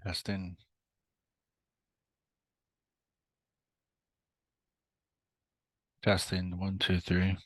Testing. Testing. 1, 2, 3.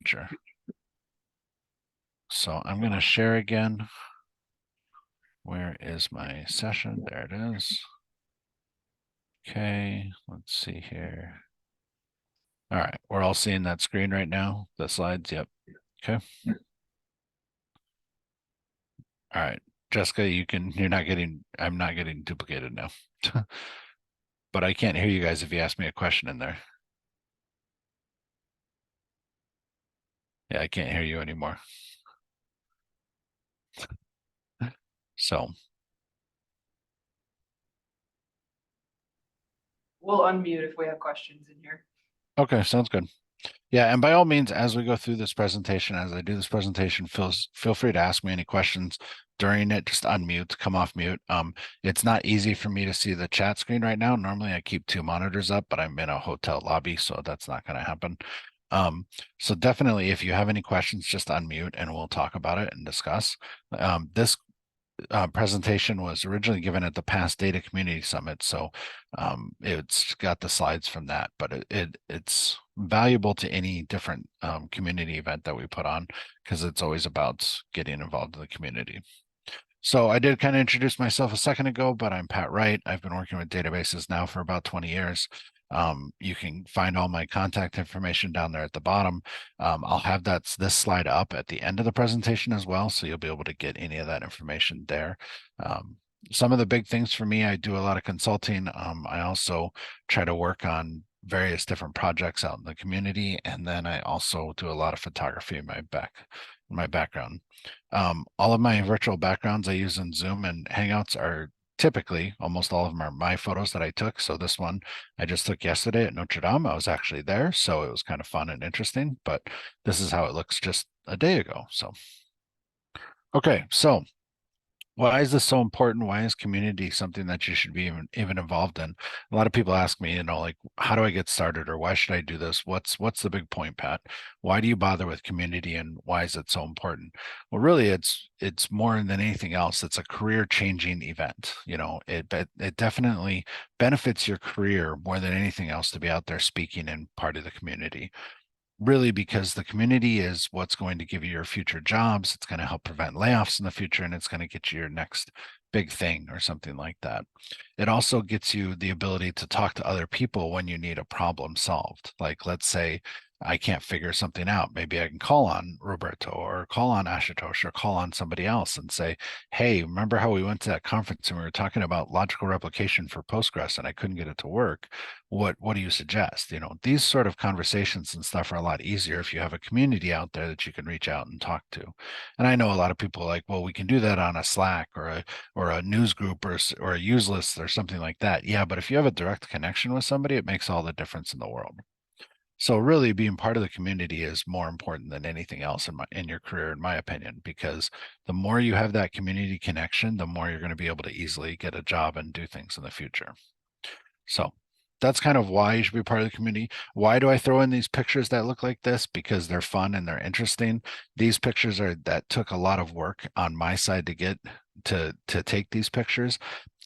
Sure. So I'm going to share again. Where is my session? There it is. Okay, let's see here. All right, we're all seeing that screen right now, the slides. Yep. Okay. All right, Jessica, I'm not getting duplicated now. But I can't hear you guys if you ask me a question in there. Yeah, I can't hear you anymore. So We'll unmute if we have questions in here. okay, sounds good. Yeah, and by all means, as we go through this presentation, as I do this presentation, feel free to ask me any questions during it. Just unmute, come off mute. It's not easy for me to see the chat screen right now. Normally I keep 2 monitors up, but I'm in a hotel lobby, so that's not going to happen. So definitely, if you have any questions, just unmute and we'll talk about it and discuss. This presentation was originally given at the Past Data Community Summit, so it's got the slides from that, but it's valuable to any different community event that we put on because it's always about getting involved in the community. So I did kind of introduce myself a second ago, but I'm Pat Wright. I've been working with databases now for about 20 years. You can find all my contact information down there at the bottom. I'll have this slide up at the end of the presentation as well, so you'll be able to get any of that information there. Some of the big things for me, I do a lot of consulting. I also try to work on various different projects out in the community, and then I also do a lot of photography in my background. All of my virtual backgrounds I use in Zoom and Hangouts are typically, almost all of them are my photos that I took. So this one I just took yesterday at Notre Dame. I was actually there, so it was kind of fun and interesting, but this is how it looks just a day ago. So, okay, so why is this so important? Why is community something that you should be even involved in? A lot of people ask me, like, how do I get started, or why should I do this? What's the big point, Pat? Why do you bother with community, and why is it so important? Well, really, it's more than anything else. It's a career-changing event. It definitely benefits your career more than anything else to be out there speaking and part of the community, really, because the community is what's going to give you your future jobs. It's going to help prevent layoffs in the future, and it's going to get you your next big thing or something like that. It also gets you the ability to talk to other people when you need a problem solved. Like, let's say I can't figure something out. Maybe I can call on Roberto or call on Ashutosh or call on somebody else and say, hey, remember how we went to that conference and we were talking about logical replication for Postgres and I couldn't get it to work? What do you suggest? These sort of conversations and stuff are a lot easier if you have a community out there that you can reach out and talk to. And I know a lot of people are like, well, we can do that on a Slack or a news group or a use list or something like that. Yeah, but if you have a direct connection with somebody, it makes all the difference in the world. So really being part of the community is more important than anything else in your career, in my opinion, because the more you have that community connection, the more you're going to be able to easily get a job and do things in the future. So that's kind of why you should be part of the community. Why do I throw in these pictures that look like this? Because they're fun and they're interesting. These pictures that took a lot of work on my side to get to take these pictures.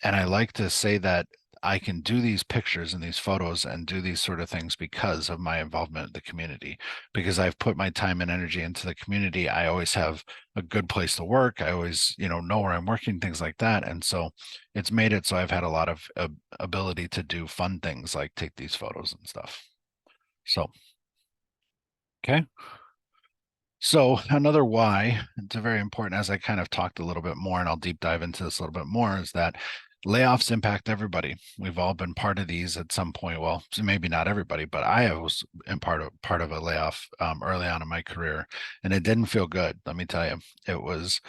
And I like to say that I can do these pictures and these photos and do these sort of things because of my involvement in the community. Because I've put my time and energy into the community. I always have a good place to work. I always, know where I'm working, things like that. And so it's made it so I've had a lot of ability to do fun things like take these photos and stuff. So, okay. So another why, it's a very important, as I kind of talked a little bit more, and I'll deep dive into this a little bit more, is that layoffs impact everybody. We've all been part of these at some point. Well, maybe not everybody, but I was in part of a layoff early on in my career, and it didn't feel good. Let me tell you, it was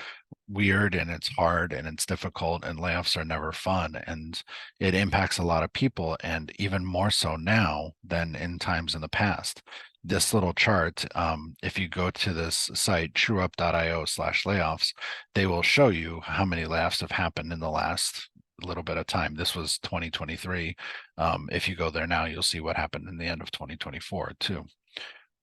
weird and it's hard and it's difficult, and layoffs are never fun, and it impacts a lot of people, and even more so now than in times in the past. This little chart, if you go to this site trueup.io/layoffs, they will show you how many layoffs have happened in the last little bit of time. This was 2023. If you go there now, you'll see what happened in the end of 2024 too.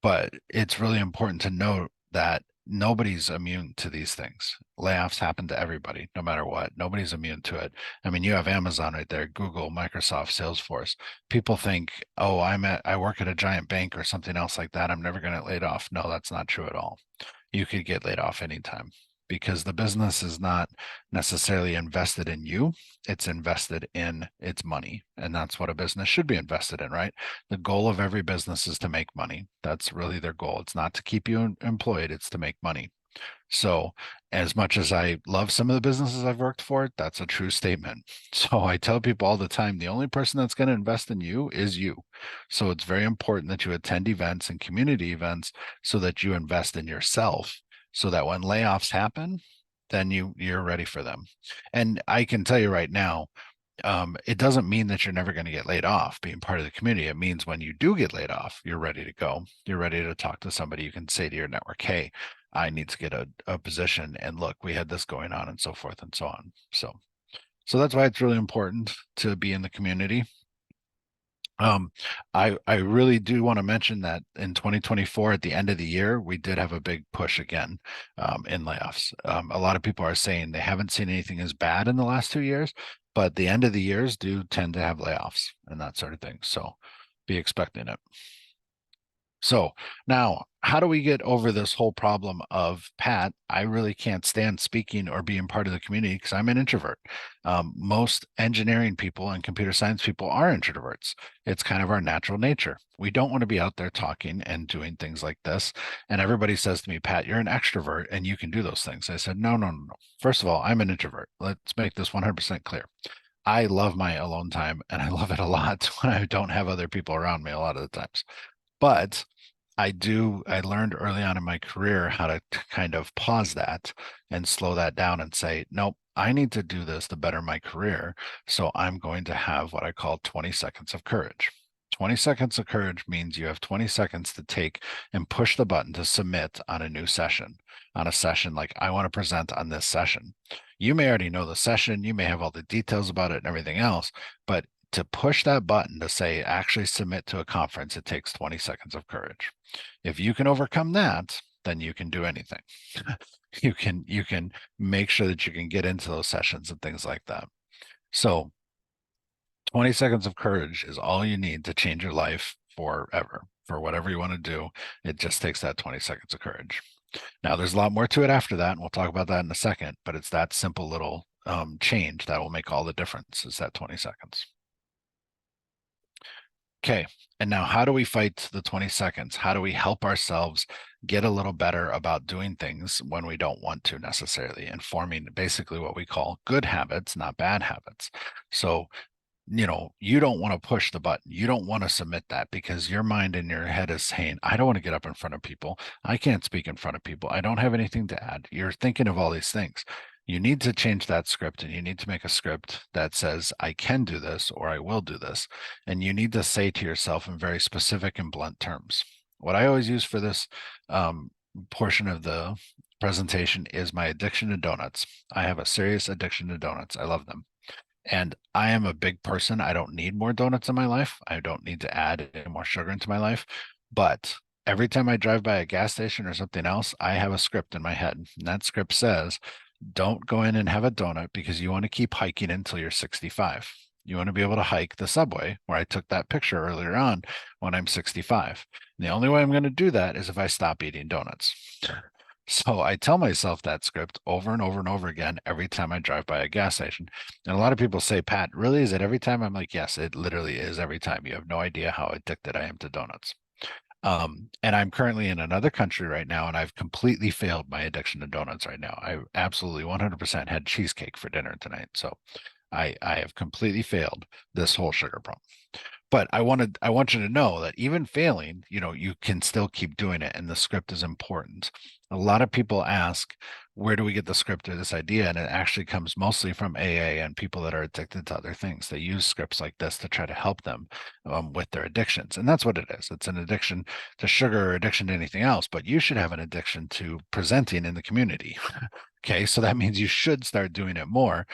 But it's really important to note that nobody's immune to these things. Layoffs happen to everybody, no matter what. Nobody's immune to it. I mean, you have Amazon right there, Google, Microsoft, Salesforce. People think, oh, I work at a giant bank or something else like that. I'm never going to get laid off. No, that's not true at all. You could get laid off anytime because the business is not necessarily invested in you. It's invested in its money. And that's what a business should be invested in, right? The goal of every business is to make money. That's really their goal. It's not to keep you employed, it's to make money. So, as much as I love some of the businesses I've worked for, that's a true statement. So, I tell people all the time the only person that's going to invest in you is you. So, it's very important that you attend events and community events so that you invest in yourself so that when layoffs happen, then you're ready for them. And I can tell you right now, it doesn't mean that you're never going to get laid off being part of the community. It means when you do get laid off, you're ready to go. You're ready to talk to somebody. You can say to your network, hey, I need to get a position. And look, we had this going on and so forth and so on. So that's why it's really important to be in the community. I really do want to mention that in 2024, at the end of the year, we did have a big push again in layoffs. A lot of people are saying they haven't seen anything as bad in the last 2 years, but the end of the years do tend to have layoffs and that sort of thing. So be expecting it. So now, how do we get over this whole problem of, Pat, I really can't stand speaking or being part of the community because I'm an introvert. Most engineering people and computer science people are introverts. It's kind of our natural nature. We don't want to be out there talking and doing things like this. And everybody says to me, Pat, you're an extrovert and you can do those things. I said, no, no, no, no. First of all, I'm an introvert. Let's make this 100% clear. I love my alone time and I love it a lot when I don't have other people around me a lot of the times. But I learned early on in my career how to kind of pause that and slow that down and say, nope, I need to do this to better my career. So I'm going to have what I call 20 seconds of courage. 20 seconds of courage means you have 20 seconds to take and push the button to submit on a new session, on a session like I want to present on this session. You may already know the session, you may have all the details about it and everything else, but to push that button to say actually submit to a conference, it takes 20 seconds of courage. If you can overcome that, then you can do anything. You can make sure that you can get into those sessions and things like that. So 20 seconds of courage is all you need to change your life forever. For whatever you want to do, it just takes that 20 seconds of courage. Now, there's a lot more to it after that, and we'll talk about that in a second, but it's that simple little change that will make all the difference, is that 20 seconds. Okay. And now how do we fight the 20 seconds? How do we help ourselves get a little better about doing things when we don't want to necessarily, and forming basically what we call good habits, not bad habits? So you don't want to push the button. You don't want to submit that because your mind in your head is saying, I don't want to get up in front of people. I can't speak in front of people. I don't have anything to add. You're thinking of all these things. You need to change that script, and you need to make a script that says, I can do this or I will do this. And you need to say to yourself in very specific and blunt terms. What I always use for this portion of the presentation is my addiction to donuts. I have a serious addiction to donuts. I love them. And I am a big person. I don't need more donuts in my life. I don't need to add any more sugar into my life. But every time I drive by a gas station or something else, I have a script in my head. And that script says, don't go in and have a donut because you want to keep hiking until you're 65. You want to be able to hike the subway where I took that picture earlier on when I'm 65. And the only way I'm going to do that is if I stop eating donuts. So I tell myself that script over and over and over again every time I drive by a gas station. And a lot of people say, Pat, really, is it every time? I'm like, yes, it literally is every time. You have no idea how addicted I am to donuts. And I'm currently in another country right now, and I've completely failed my addiction to donuts right now. I absolutely 100% had cheesecake for dinner tonight. So I have completely failed this whole sugar problem. But I want you to know that even failing, you can still keep doing it, and the script is important. A lot of people ask, where do we get the script or this idea? And it actually comes mostly from AA and people that are addicted to other things. They use scripts like this to try to help them with their addictions. And that's what it is. It's an addiction to sugar or addiction to anything else, but you should have an addiction to presenting in the community. Okay, so that means you should start doing it more.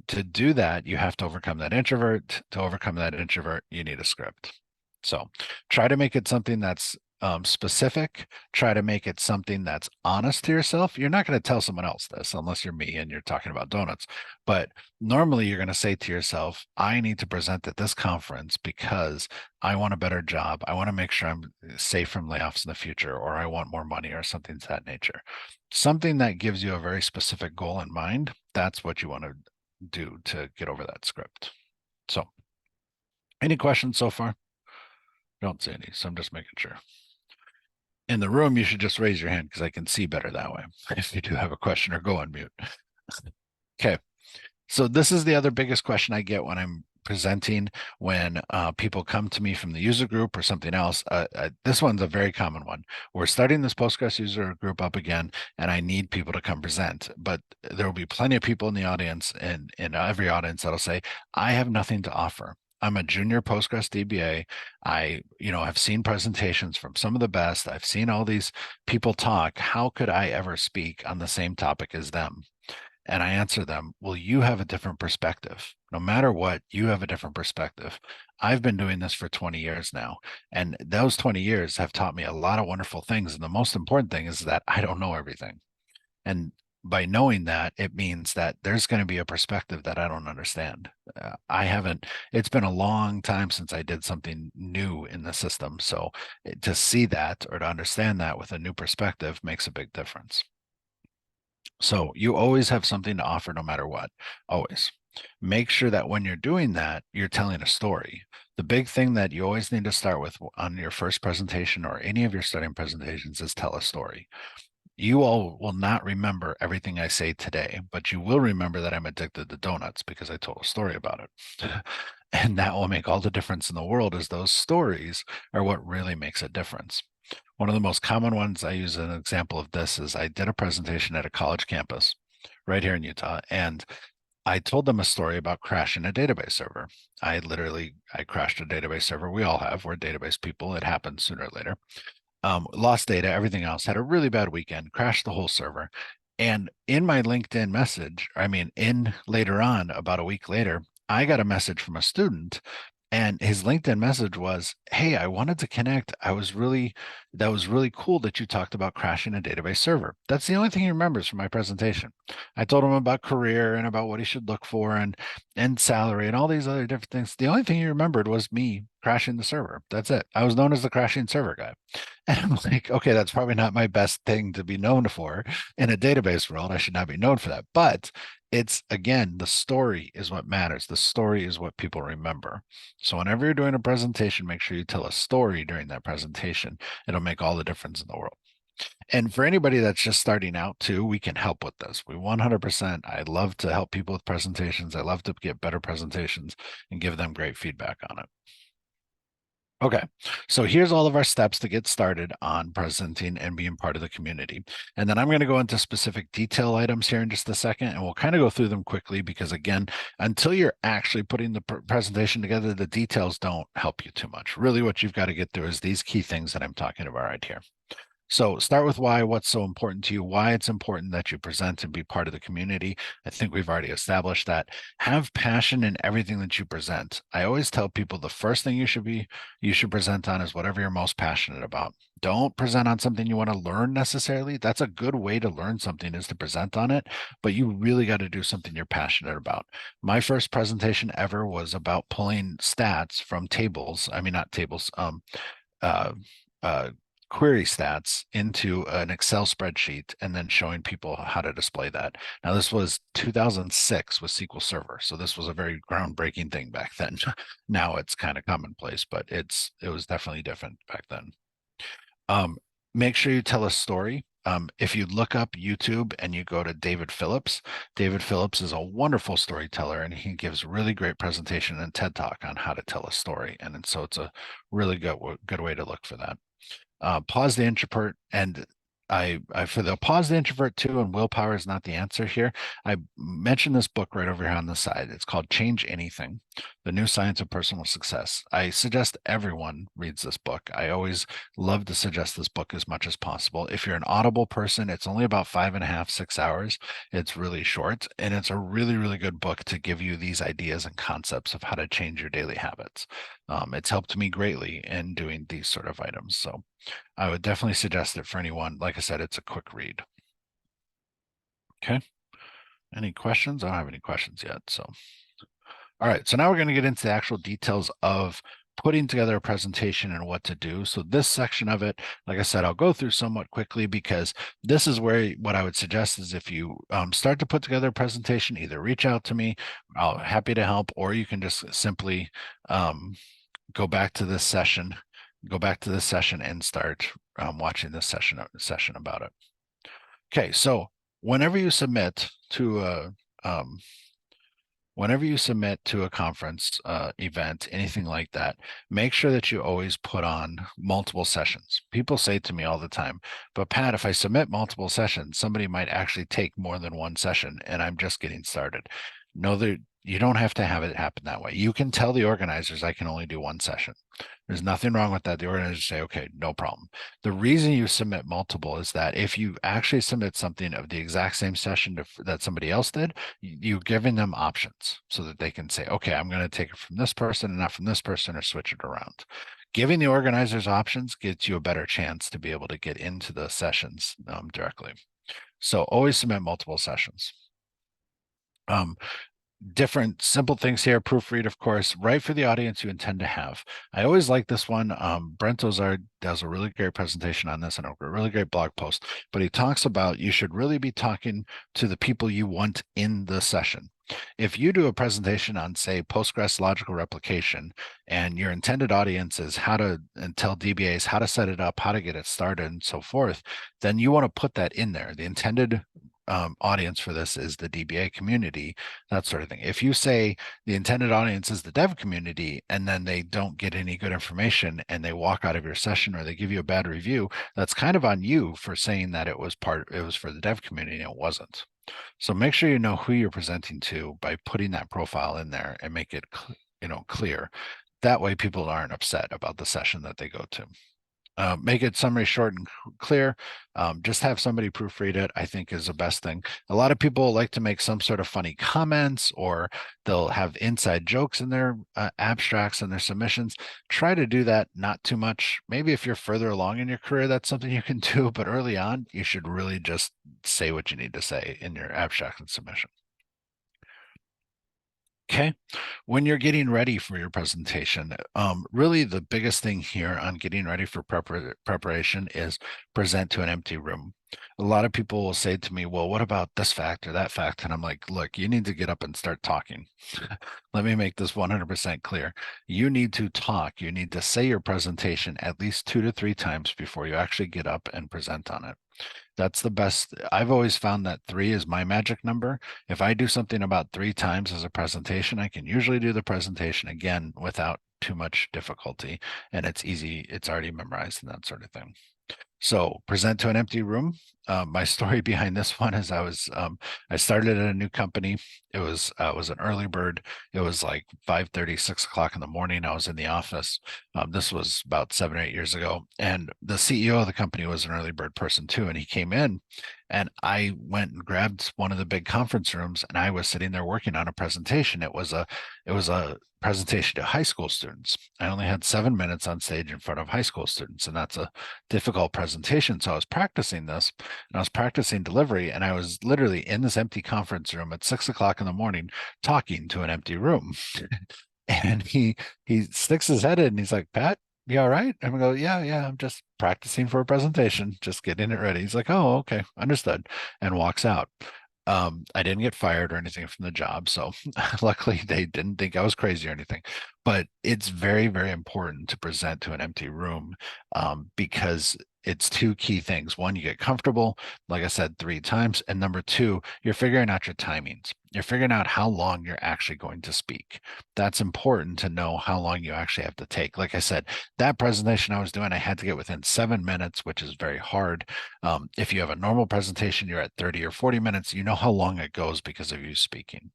To do that, you have to overcome that introvert. To overcome that introvert, you need a script. So try to make it something that's specific. Try to make it something that's honest to yourself. You're not going to tell someone else this unless you're me and you're talking about donuts. But normally you're going to say to yourself, I need to present at this conference because I want a better job. I want to make sure I'm safe from layoffs in the future, or I want more money or something to that nature. Something that gives you a very specific goal in mind. That's what you want to do to get over that script. So, any questions so far? Don't say any, so I'm just making sure. In the room, you should just raise your hand because I can see better that way. If you do have a question, or go on mute. Okay. So this is the other biggest question I get when I'm presenting, when people come to me from the user group or something else. This one's a very common one. We're starting this Postgres user group up again, and I need people to come present. But there will be plenty of people in the audience, and in every audience, that'll say, I have nothing to offer. I'm a junior Postgres DBA. I, have seen presentations from some of the best. I've seen all these people talk. How could I ever speak on the same topic as them? And I answer them, well, you have a different perspective. No matter what, you have a different perspective. I've been doing this for 20 years now, and those 20 years have taught me a lot of wonderful things. And the most important thing is that I don't know everything. And by knowing that, it means that there's going to be a perspective that I don't understand. I haven't, it's been a long time since I did something new in the system. So to see that or to understand that with a new perspective makes a big difference. So you always have something to offer no matter what, always. Make sure that when you're doing that, you're telling a story. The big thing that you always need to start with on your first presentation or any of your starting presentations is tell a story. You all will not remember everything I say today, but you will remember that I'm addicted to donuts because I told a story about it. And that will make all the difference in the world, as those stories are what really makes a difference. One of the most common ones I use as an example of this is I did a presentation at a college campus right here in Utah, and I told them a story about crashing a database server. I crashed a database server. We all have. We're database people. It happens sooner or later. Lost data, everything else, had a really bad weekend, crashed the whole server. And in my LinkedIn message, in later on, about a week later, I got a message from a student, and his LinkedIn message was, hey, I wanted to connect. That was really cool that you talked about crashing a database server. That's the only thing he remembers from my presentation. I told him about career and about what he should look for, and salary and all these other different things. The only thing he remembered was me crashing the server. That's it. I was known as the crashing server guy. And I'm like, okay, that's probably not my best thing to be known for in a database world. I should not be known for that. But it's again, the story is what matters. The story is what people remember. So whenever you're doing a presentation, make sure you tell a story during that presentation. It'll make all the difference in the world. And for anybody that's just starting out too, we can help with this. We 100%. I love to help people with presentations. I love to get better presentations and give them great feedback on it. Okay, so here's all of our steps to get started on presenting and being part of the community. And then I'm going to go into specific detail items here in just a second, and we'll kind of go through them quickly because, again, until you're actually putting the presentation together, the details don't help you too much. Really, what you've got to get through is these key things that I'm talking about right here. So start with why, what's so important to you, why it's important that you present and be part of the community. I think we've already established that. Have passion in everything that you present. I always tell people the first thing you should present on is whatever you're most passionate about. Don't present on something you want to learn necessarily. That's a good way to learn something is to present on it, but you really got to do something you're passionate about. My first presentation ever was about pulling stats from tables. I mean, not tables, uh, uh, query stats into an Excel spreadsheet and then showing people how to display that. Now, this was 2006 with SQL Server, so this was a very groundbreaking thing back then. Now it's kind of commonplace, but it was definitely different back then. Make sure you tell a story. If you look up YouTube and you go to David Phillips is a wonderful storyteller, and he gives really great presentation and TED Talk on how to tell a story. And so it's a really good way to look for that. Pause the introvert, and I for the pause the introvert too, and willpower is not the answer here. I mentioned this book right over here on the side. It's called Change Anything, The New Science of Personal Success. I suggest everyone reads this book. I always love to suggest this book as much as possible. If you're an Audible person, it's only about 5.5, 6 hours. It's really short, and it's a really, really good book to give you these ideas and concepts of how to change your daily habits. It's helped me greatly in doing these sort of items. So I would definitely suggest it for anyone. Like I said, it's a quick read. Okay. Any questions? I don't have any questions yet. So, all right. So now we're going to get into the actual details of putting together a presentation and what to do. So this section of it, like I said, I'll go through somewhat quickly because this is where what I would suggest is if you start to put together a presentation, either reach out to me, I'll happy to help, or you can just simply go back to this session and start watching this session about it. Okay, so whenever you submit to a conference event, anything like that, make sure that you always put on multiple sessions. People say to me all the time, but Pat, if I submit multiple sessions, somebody might actually take more than one session and I'm just getting started. No, you don't have to have it happen that way. You can tell the organizers I can only do one session. There's nothing wrong with that. The organizers say, okay, no problem. The reason you submit multiple is that if you actually submit something of the exact same session that somebody else did, you're giving them options so that they can say, okay, I'm going to take it from this person and not from this person, or switch it around. Giving the organizers options gets you a better chance to be able to get into the sessions directly. So always submit multiple sessions. Different simple things here. Proofread, of course, write for the audience you intend to have. I always like this one. Brent Ozard does a really great presentation on this and a really great blog post, but he talks about you should really be talking to the people you want in the session. If you do a presentation on, say, Postgres logical replication, and your intended audience is how to tell DBAs how to set it up, how to get it started, and so forth, then you want to put that in there. The intended audience for this is the DBA community, that sort of thing. If you say the intended audience is the dev community and then they don't get any good information and they walk out of your session or they give you a bad review, that's kind of on you for saying that it was for the dev community and it wasn't. So make sure you know who you're presenting to by putting that profile in there and make it clear. That way people aren't upset about the session that they go to. Make it summary short and clear. Just have somebody proofread it, I think, is the best thing. A lot of people like to make some sort of funny comments, or they'll have inside jokes in their abstracts and their submissions. Try to do that not too much. Maybe if you're further along in your career, that's something you can do, but early on, you should really just say what you need to say in your abstract and submission. Okay, when you're getting ready for your presentation, really the biggest thing here on getting ready for preparation is present to an empty room. A lot of people will say to me, well, what about this fact or that fact? And I'm like, look, you need to get up and start talking. Let me make this 100% clear. You need to talk. You need to say your presentation at least 2 to 3 times before you actually get up and present on it. That's the best. I've always found that 3 is my magic number. If I do something about 3 times as a presentation, I can usually do the presentation again without too much difficulty. And it's easy. It's already memorized and that sort of thing. So present to an empty room. My story behind this one is I started at a new company. It was an early bird. It was like 5:30, 6 o'clock in the morning. I was in the office. This was about 7 or 8 years ago. And the CEO of the company was an early bird person too. And he came in and I went and grabbed one of the big conference rooms and I was sitting there working on a presentation. It was a presentation to high school students. I only had 7 minutes on stage in front of high school students, and that's a difficult presentation. So I was practicing this and I was practicing delivery, and I was literally in this empty conference room at 6 o'clock in the morning talking to an empty room. And he sticks his head in and he's like, Pat, you all right? And I go, yeah, yeah, I'm just practicing for a presentation, just getting it ready. He's like, oh, okay, understood, and walks out. I didn't get fired or anything from the job, so luckily they didn't think I was crazy or anything. But it's very, very important to present to an empty room, because it's two key things. One, you get comfortable, like I said, 3 times. And number two, you're figuring out your timings. You're figuring out how long you're actually going to speak. That's important to know how long you actually have to take. Like I said, that presentation I was doing, I had to get within 7 minutes, which is very hard. If you have a normal presentation, you're at 30 or 40 minutes, you know how long it goes because of you speaking.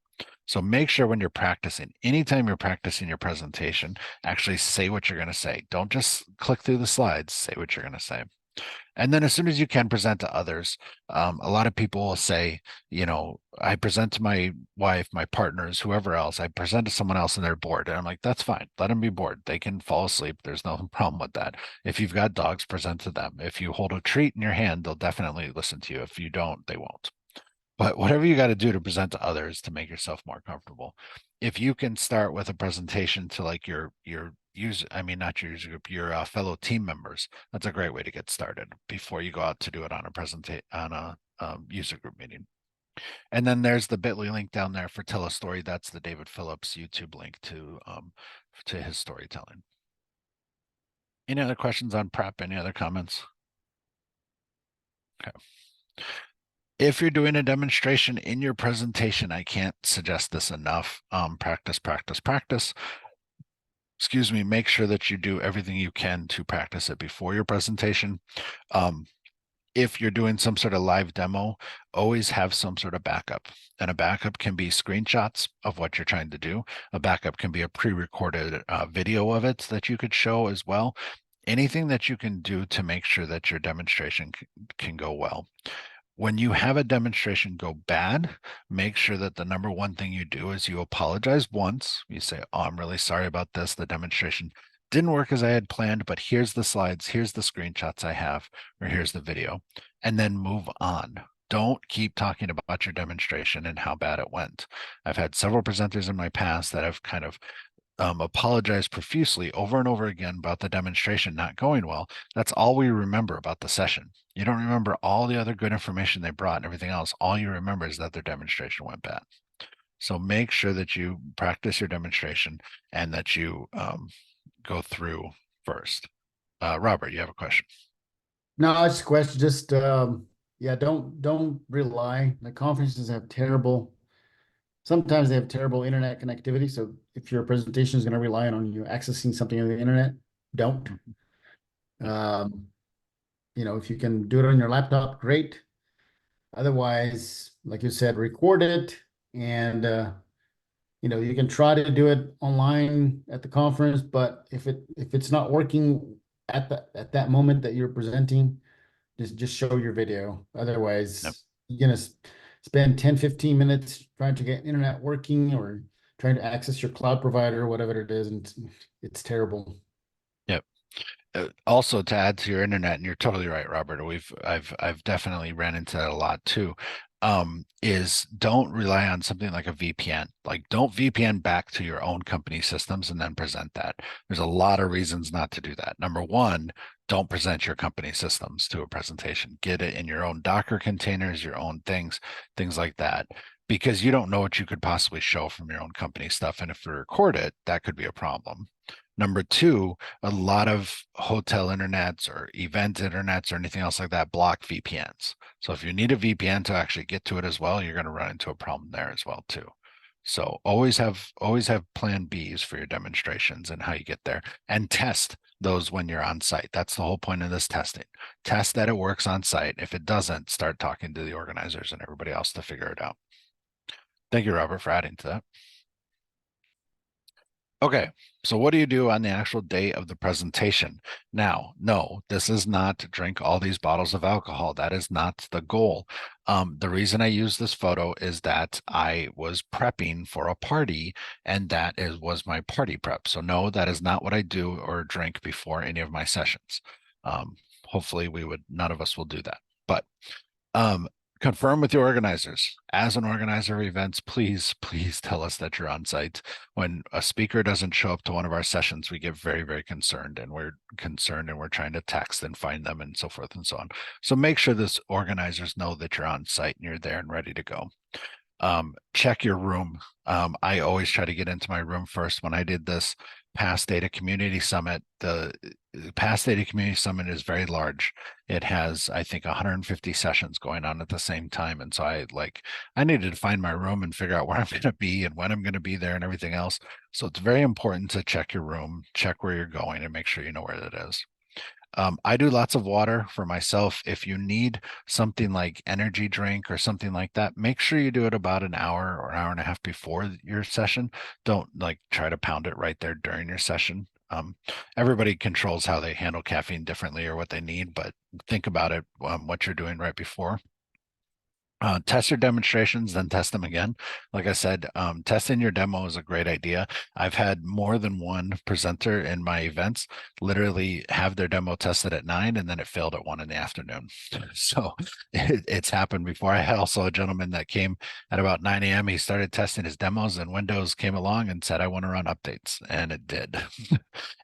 So make sure when you're practicing, anytime you're practicing your presentation, actually say what you're going to say. Don't just click through the slides, say what you're going to say. And then as soon as you can present to others, a lot of people will say, I present to my wife, my partners, whoever else, I present to someone else and they're bored. And I'm like, that's fine. Let them be bored. They can fall asleep. There's no problem with that. If you've got dogs, present to them. If you hold a treat in your hand, they'll definitely listen to you. If you don't, they won't. But whatever you got to do to present to others to make yourself more comfortable. If you can start with a presentation to like your user, I mean not your user group, your fellow team members, that's a great way to get started before you go out to do it on a user group meeting. And then there's the bit.ly link down there for Tell a Story. That's the David Phillips YouTube link to his storytelling. Any other questions on prep? Any other comments? Okay. If you're doing a demonstration in your presentation, I can't suggest this enough. Practice, practice, practice. Excuse me, make sure that you do everything you can to practice it before your presentation. If you're doing some sort of live demo, always have some sort of backup. And a backup can be screenshots of what you're trying to do. A backup can be a pre-recorded video of it that you could show as well. Anything that you can do to make sure that your demonstration can go well. When you have a demonstration go bad, make sure that the number one thing you do is you apologize once. You say, oh, I'm really sorry about this. The demonstration didn't work as I had planned, but here's the slides, here's the screenshots I have, or here's the video, and then move on. Don't keep talking about your demonstration and how bad it went. I've had several presenters in my past that have kind of apologized profusely over and over again about the demonstration not going well. That's all we remember about the session. You don't remember all the other good information they brought and everything else. All you remember is that their demonstration went bad. So make sure that you practice your demonstration and that you go through first. Robert, you have a question. No, it's a question. Just yeah, don't rely. The conferences have sometimes they have terrible internet connectivity. So if your presentation is going to rely on you accessing something on the internet, don't. If you can do it on your laptop, great. Otherwise, like you said, record it, and you can try to do it online at the conference, but if it's not working at that moment that you're presenting, just show your video. Otherwise, Yep. you're gonna spend 10-15 minutes trying to get internet working or trying to access your cloud provider or whatever it is, and it's terrible. Yep. Also, to add to your internet, and you're totally right, Robert. I've definitely ran into that a lot too. is don't rely on something like a VPN. Like don't VPN back to your own company systems and then present that. There's a lot of reasons not to do that. Number one, don't present your company systems to a presentation. Get it in your own Docker containers, your own things like that, because you don't know what you could possibly show from your own company stuff. And if you record it, that could be a problem. Number two, a lot of hotel internets or event internets or anything else like that block VPNs. So if you need a VPN to actually get to it as well, you're going to run into a problem there as well too. So always have plan Bs for your demonstrations and how you get there, and test those when you're on site. That's the whole point of this testing. Test that it works on site. If it doesn't, start talking to the organizers and everybody else to figure it out. Thank you, Robert, for adding to that. Okay, so what do you do on the actual day of the presentation? Now, no, this is not to drink all these bottles of alcohol. That is not the goal. The reason I use this photo is that I was prepping for a party, and that was my party prep. So no, that is not what I do or drink before any of my sessions. Hopefully none of us will do that. But confirm with your organizers. As an organizer of events, please tell us that you're on site. When a speaker doesn't show up to one of our sessions, we get very, very concerned, and we're trying to text and find them and so forth and so on. So make sure this organizers know that you're on site and you're there and ready to go. Check your room. I always try to get into my room first. When I did this Past Data Community Summit, the Past Data Community Summit is very large. It has, I think, 150 sessions going on at the same time. And so I needed to find my room and figure out where I'm going to be and when I'm going to be there and everything else. So it's very important to check your room, check where you're going, and make sure you know where that is. I do lots of water for myself. If you need something like energy drink or something like that, make sure you do it about an hour or an hour and a half before your session. Don't try to pound it right there during your session. Everybody controls how they handle caffeine differently or what they need, but think about it, what you're doing right before. Test your demonstrations, then test them again. Like I said, testing your demo is a great idea. I've had more than one presenter in my events literally have their demo tested at 9 and then it failed at 1 in the afternoon. So it's happened before. I had also a gentleman that came at about 9 a.m. He started testing his demos and Windows came along and said, I want to run updates. And it did.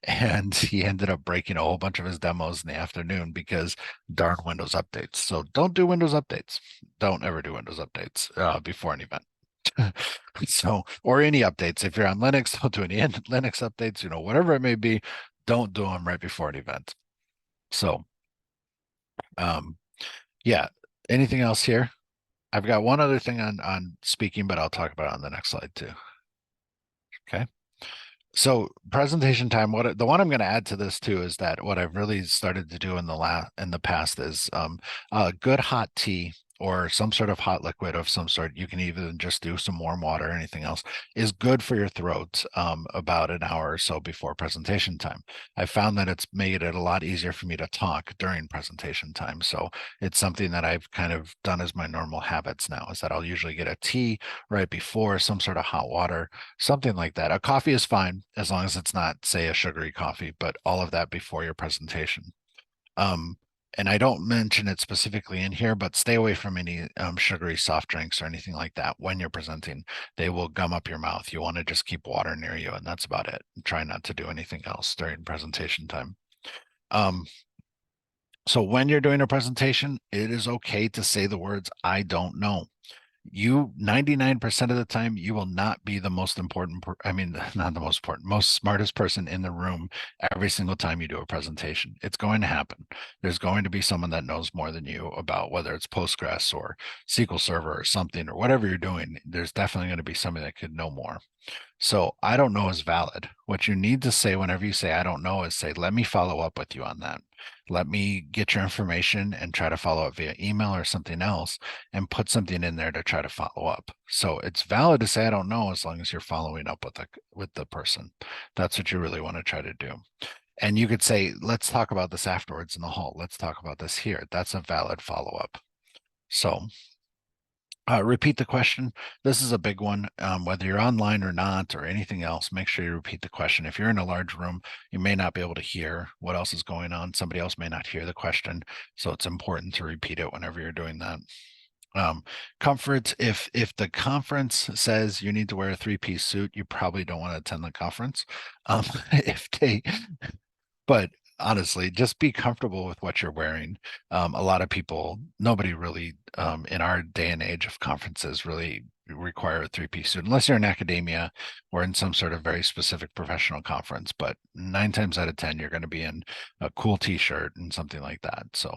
And he ended up breaking a whole bunch of his demos in the afternoon because darn Windows updates. So don't do Windows updates. Don't ever do Windows updates before an event. So, or any updates. If you're on Linux, don't do any Linux updates, whatever it may be, don't do them right before an event. So, yeah, anything else here? I've got one other thing on speaking, but I'll talk about it on the next slide too. Okay. So presentation time, the one I'm going to add to this too is that what I've really started to do in the past is a good hot tea or some sort of hot liquid of some sort. You can even just do some warm water or anything else is good for your throat about an hour or so before presentation time. I found that it's made it a lot easier for me to talk during presentation time. So it's something that I've kind of done as my normal habits now, is that I'll usually get a tea right before, some sort of hot water, something like that. A coffee is fine as long as it's not, say, a sugary coffee, but all of that before your presentation. And I don't mention it specifically in here, but stay away from any sugary soft drinks or anything like that when you're presenting. They will gum up your mouth. You want to just keep water near you, and that's about it. Try not to do anything else during presentation time. So when you're doing a presentation, it is okay to say the words, I don't know. 99% of the time, you will not be the most important, not the most important, most smartest person in the room every single time you do a presentation. It's going to happen. There's going to be someone that knows more than you about whether it's Postgres or SQL Server or something or whatever you're doing. There's definitely going to be somebody that could know more. So I don't know is valid. What you need to say whenever you say I don't know is say, let me follow up with you on that. Let me get your information and try to follow up via email or something else and put something in there to try to follow up. So it's valid to say I don't know as long as you're following up with the person. That's what you really want to try to do. And you could say, let's talk about this afterwards in the hall. Let's talk about this here. That's a valid follow-up. So repeat the question. This is a big one. Whether you're online or not or anything else, make sure you repeat the question. If you're in a large room, you may not be able to hear what else is going on. Somebody else may not hear the question. So it's important to repeat it whenever you're doing that. Comforts, if the conference says you need to wear a 3-piece suit, you probably don't want to attend the conference. If they, but honestly, just be comfortable with what you're wearing. A lot of people, nobody really, in our day and age of conferences, really require a 3-piece suit unless you're in academia or in some sort of very specific professional conference. But 9 times out of 10, you're going to be in a cool t-shirt and something like that. So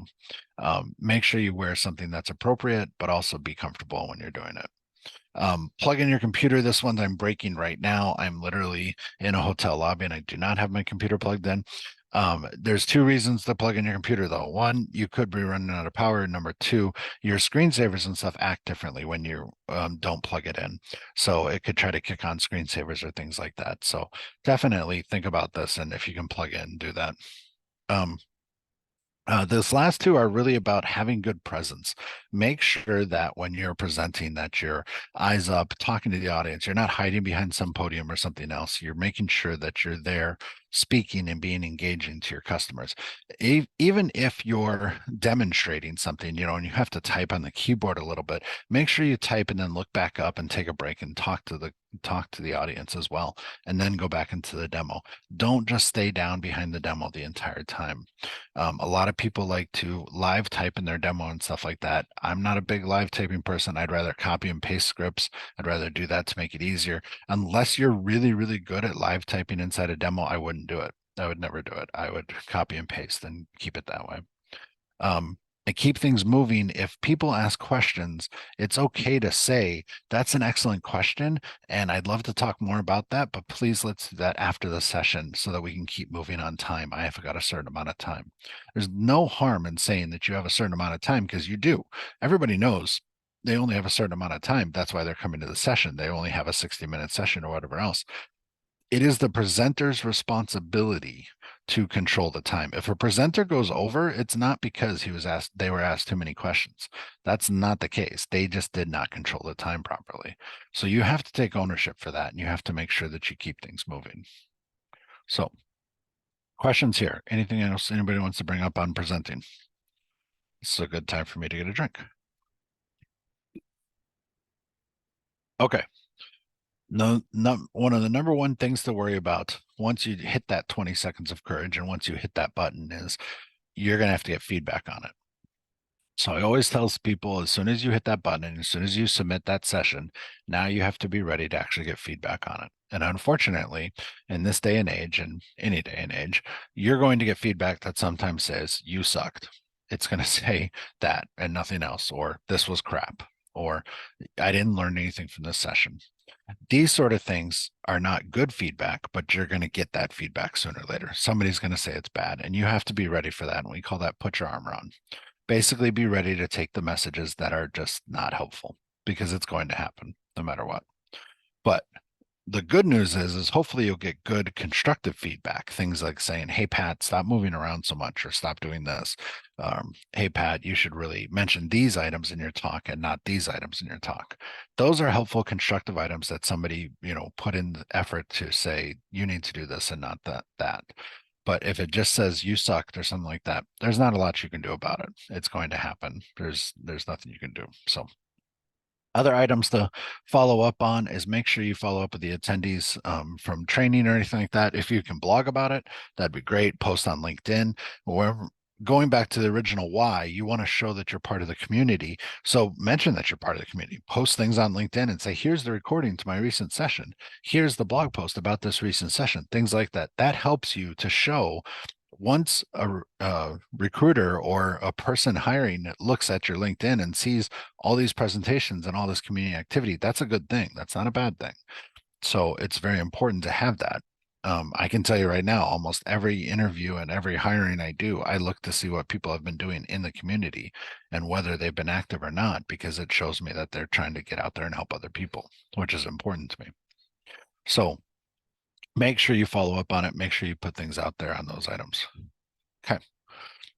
make sure you wear something that's appropriate, but also be comfortable when you're doing it. Plug in your computer. This one I'm breaking right now. I'm literally in a hotel lobby and I do not have my computer plugged in. There's 2 reasons to plug in your computer though. One, you could be running out of power. Number 2, your screensavers and stuff act differently when you don't plug it in. So it could try to kick on screensavers or things like that. So definitely think about this, and if you can plug in, do that. Those last 2 are really about having good presence. Make sure that when you're presenting that your eyes up, talking to the audience, you're not hiding behind some podium or something else. You're making sure that you're there speaking and being engaging to your customers. Even if you're demonstrating something, and you have to type on the keyboard a little bit, make sure you type and then look back up and take a break and talk to the audience as well, and then go back into the demo. Don't just stay down behind the demo the entire time. A lot of people like to live type in their demo and stuff like that. I'm not a big live typing person. I'd rather copy and paste scripts. I'd rather do that to make it easier. Unless you're really, really good at live typing inside a demo, I wouldn't do it. I would never do it. I would copy and paste and keep it that way. And keep things moving. If people ask questions, it's okay to say, that's an excellent question, and I'd love to talk more about that, but please let's do that after the session so that we can keep moving on time. I have got a certain amount of time. There's no harm in saying that you have a certain amount of time, because you do. Everybody knows they only have a certain amount of time. That's why they're coming to the session. They only have a 60-minute session or whatever else. It is the presenter's responsibility to control the time. If a presenter goes over, it's not because they were asked too many questions. That's not the case. They just did not control the time properly. So you have to take ownership for that, and you have to make sure that you keep things moving. So questions here? Anything else anybody wants to bring up on presenting? This is a good time for me to get a drink. Okay. No, one of the number one things to worry about once you hit that 20 seconds of courage and once you hit that button is you're going to have to get feedback on it. So I always tell people, as soon as you hit that button and as soon as you submit that session, now you have to be ready to actually get feedback on it. And unfortunately, in this day and age, and any day and age, you're going to get feedback that sometimes says you sucked. It's going to say that and nothing else, or this was crap, or I didn't learn anything from this session. These sort of things are not good feedback, but you're going to get that feedback sooner or later. Somebody's going to say it's bad, and you have to be ready for that. And we call that put your armor on. Basically, be ready to take the messages that are just not helpful, because it's going to happen no matter what. But the good news is hopefully you'll get good constructive feedback. Things like saying, hey, Pat, stop moving around so much, or stop doing this. Hey, Pat, you should really mention these items in your talk and not these items in your talk. Those are helpful constructive items that somebody, put in the effort to say, you need to do this and not that. But if it just says you sucked or something like that, there's not a lot you can do about it. It's going to happen. There's nothing you can do. So other items to follow up on is make sure you follow up with the attendees from training or anything like that. If you can blog about it, that'd be great. Post on LinkedIn, wherever. Going back to the original why, you want to show that you're part of the community. So mention that you're part of the community. Post things on LinkedIn and say, here's the recording to my recent session. Here's the blog post about this recent session, things like that. That helps you to show, once a recruiter or a person hiring looks at your LinkedIn and sees all these presentations and all this community activity, that's a good thing. That's not a bad thing. So it's very important to have that. I can tell you right now, almost every interview and every hiring I do, I look to see what people have been doing in the community and whether they've been active or not, because it shows me that they're trying to get out there and help other people, which is important to me. So make sure you follow up on it. Make sure you put things out there on those items. Okay.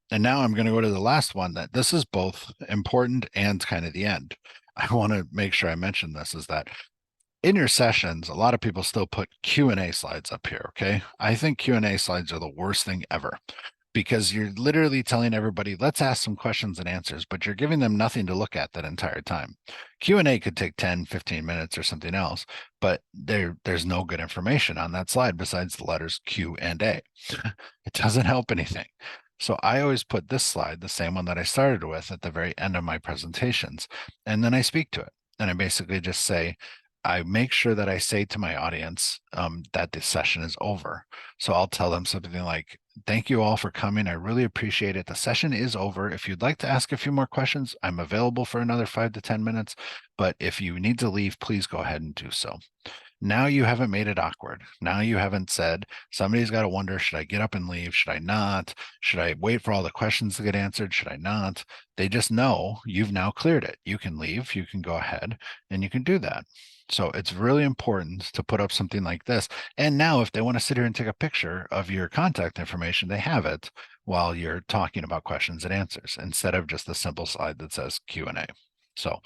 And now I'm going to go to the last one, that this is both important and kind of the end. I want to make sure I mention this, is that in your sessions, a lot of people still put Q&A slides up here. Okay. I think Q&A slides are the worst thing ever. because you're literally telling everybody, let's ask some questions and answers, but you're giving them nothing to look at that entire time. Q&A could take 10, 15 minutes or something else, but there's no good information on that slide besides the letters Q and A. It doesn't help anything. So I always put this slide, the same one that I started with, at the very end of my presentations, and then I speak to it. And I basically just say, I make sure that I say to my audience that this session is over. So I'll tell them something like, thank you all for coming. I really appreciate it. The session is over. If you'd like to ask a few more questions, I'm available for another 5 to 10 minutes. But if you need to leave, please go ahead and do so. Now you haven't made it awkward. Now you haven't said, somebody's got to wonder, should I get up and leave? Should I not? Should I wait for all the questions to get answered? Should I not? They just know you've now cleared it. You can leave, you can go ahead, and you can do that. So it's really important to put up something like this. And now if they want to sit here and take a picture of your contact information, they have it while you're talking about questions and answers instead of just a simple slide that says Q&A. So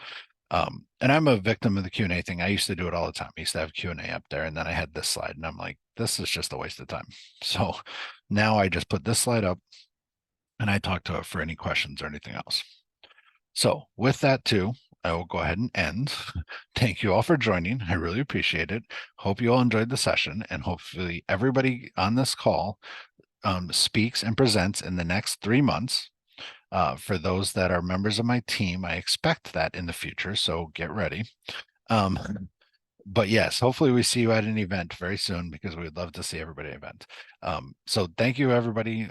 and I'm a victim of the Q&A thing. I used to do it all the time. I used to have Q&A up there, and then I had this slide, and I'm like, this is just a waste of time. So now I just put this slide up, and I talk to it for any questions or anything else. So with that too, I will go ahead and end. Thank you all for joining. I really appreciate it. Hope you all enjoyed the session, and hopefully everybody on this call speaks and presents in the next 3 months. For those that are members of my team, I expect that in the future, so get ready. But yes, hopefully we see you at an event very soon, because we'd love to see everybody at an event. So thank you, everybody.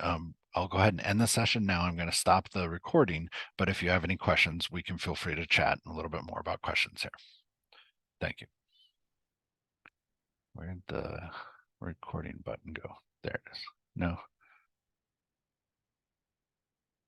I'll go ahead and end the session now. I'm going to stop the recording, but if you have any questions, we can feel free to chat a little bit more about questions here. Thank you. Where'd the recording button go? There it is. No.